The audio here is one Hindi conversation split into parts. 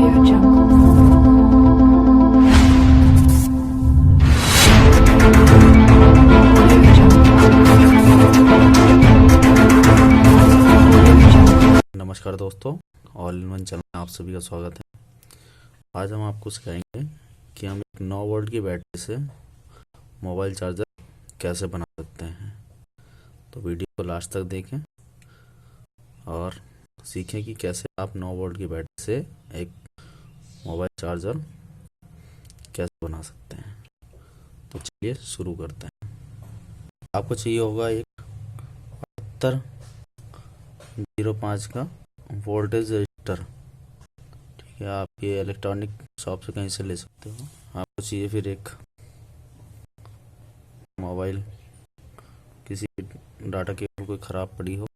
Audio Jungle. Audio Jungle. नमस्कार दोस्तों, ऑल इन वन चैनल में आप सभी का स्वागत है। आज हम आपको सिखाएंगे कि हम एक 9 वोल्ट की बैटरी से मोबाइल चार्जर कैसे बना सकते हैं। तो वीडियो को लास्ट तक देखें और सीखें कि कैसे आप 9 वोल्ट की बैटरी से एक मोबाइल चार्जर कैसे बना सकते हैं। तो चलिए शुरू करते हैं। आपको चाहिए होगा एक 7505 का वोल्टेज रजिस्टर। ठीक है, आप ये इलेक्ट्रॉनिक शॉप से कहीं से ले सकते हो। आपको चाहिए फिर एक मोबाइल, किसी डाटा केबल कोई ख़राब पड़ी हो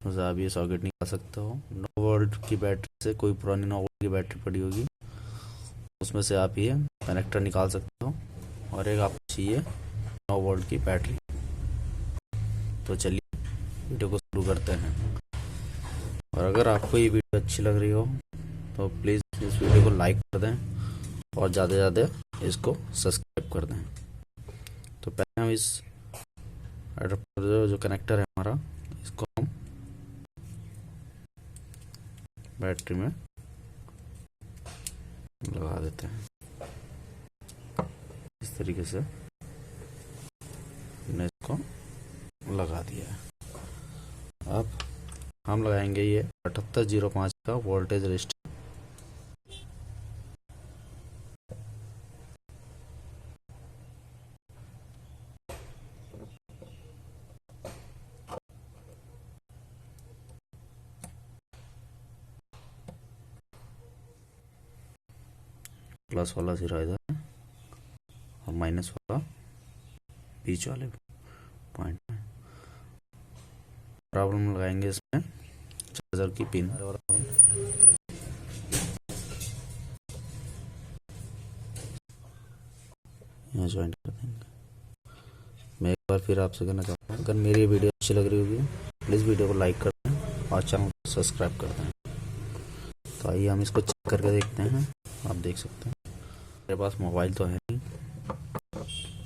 उससे आप ये सॉकेट निकाल सकते हो। 9 वोल्ट की बैटरी से कोई पुरानी 9 वोल्ट की बैटरी पड़ी होगी, उसमें से आप ये कनेक्टर निकाल सकते हो। और एक आपको चाहिए 9 वोल्ट की बैटरी। तो चलिए वीडियो को शुरू करते हैं। और अगर आपको ये वीडियो अच्छी लग रही हो तो प्लीज़ इस वीडियो को लाइक कर दें और ज़्यादा से ज़्यादा इसको सब्सक्राइब कर दें। तो पहले हम इस एडाप्टर जो कनेक्टर है हमारा, इसको हम बैटरी में लगा देते हैं। इस तरीके से हमने इसको लगा दिया है। अब हम लगाएंगे ये 7805 का वोल्टेज रजिस्टर। प्लस वाला सिरा इधर और माइनस वाला बीच वाले पॉइंट में प्रॉब्लम लगाएंगे। इसमें चार्जर की पिन यहाँ ज्वाइन कर देंगे। मैं एक बार फिर आपसे कहना चाहता हूँ, अगर मेरी वीडियो अच्छी लग रही होगी प्लीज़ वीडियो को लाइक कर दें और चैनल को सब्सक्राइब कर दें। तो आइए हम इसको चेक करके देखते हैं। आप देख सकते हैं मेरे पास मोबाइल तो है नहीं,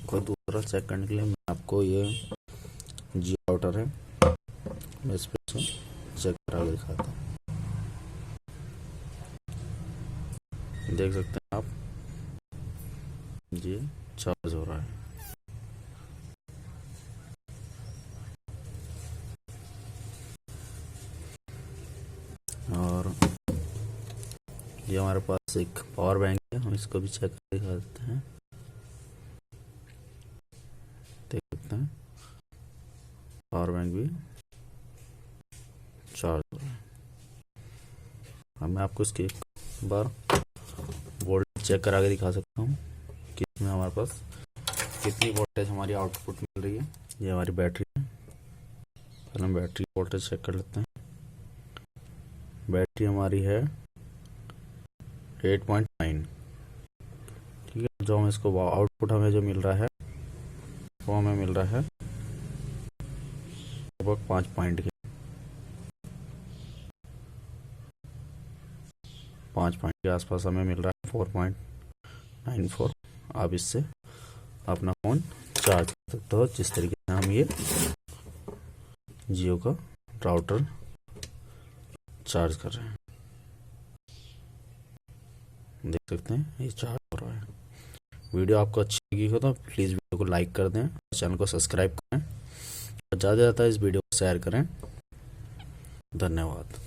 कोई दूसरा चेक करने के लिए मैं आपको ये जियो राउटर है, मैं इस पर से चेक करा के दिखाता हूँ। देख सकते हैं आप, ये चार्ज हो रहा है। और ये हमारे पास एक पावर बैंक है, हम इसको भी चेक कर दिखा देते हैं। देख सकते हैं पावर बैंक भी चार्ज हो रहा है। अब मैं आपको इसके एक बार वोल्टेज चेक करा के दिखा सकता हूँ कि इसमें हमारे पास कितनी वोल्टेज हमारी आउटपुट मिल रही है। ये हमारी बैटरी है। पहले हम बैटरी वोल्टेज चेक कर लेते हैं। बैटरी हमारी है 8.9। ठीक है, जो हम इसको आउटपुट हमें जो मिल रहा है वो हमें मिल रहा है लगभग 5 पॉइंट के 5 पॉइंट के आसपास हमें मिल रहा है 4.94। आप इससे अपना फ़ोन चार्ज कर सकते हो, जिस तरीके से हम ये जियो का राउटर चार्ज कर रहे हैं। देख सकते हैं ये चार्ज हो रहा है। वीडियो आपको अच्छी लगी हो तो प्लीज़ वीडियो को लाइक कर दें और चैनल को सब्सक्राइब करें और ज़्यादा से ज़्यादा इस वीडियो को शेयर करें। धन्यवाद।